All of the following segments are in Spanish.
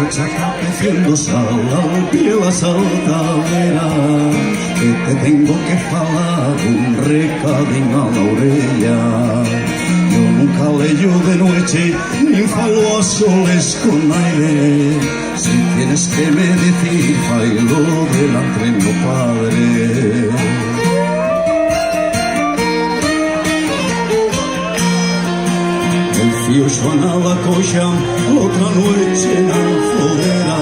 Metiendo sal al pie la saltadera, que te tengo que falar un recadín a la orella. Yo nunca leyo de noche ni falo a soles con aire. Si tienes que me decir, bailo delante de mi padre. El fío suena la coxa otra noche en la foguera.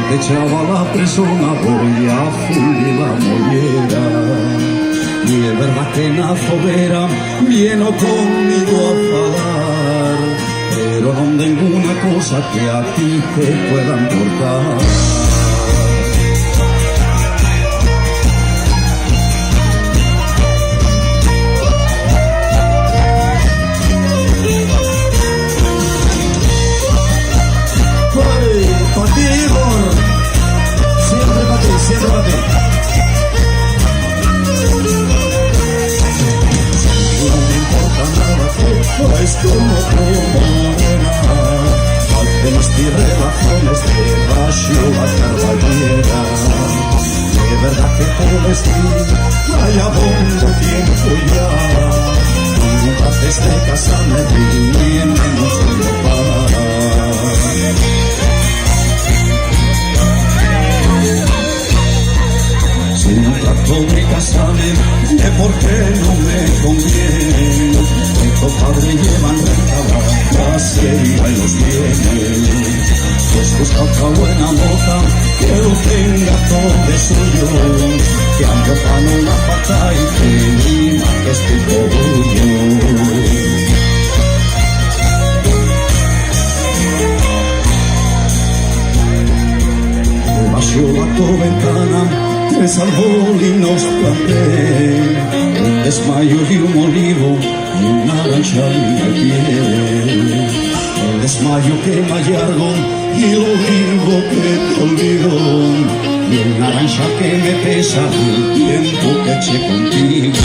Te echaba la persona, voy a fundir la mollera. Y es verdad que en la foguera viene conmigo a falar, pero no tengo una cosa que a ti te pueda importar. Siempre para ti. No me importa nada que fues como morena, al que mis relaciones te baixo la carballera. De verdad que te vestí, vaya bonito tiempo ya. Nunca antes de casarme bien menos de mi papá. Un trato de casarme, de por qué no me conviene. Tu padre llevan rentada la seria y los bienes. Pues busca otra buena moza que lo tenga todo de suyo, que ande para una pata y que diga que estoy orgullo. Baixo la tu ventana, tres arbolinos planté, un desmayo y un olivo y un naranja en el pie. El desmayo que me hallargo y el olivo que te olvido, y el naranja que me pesa el tiempo que eché contigo.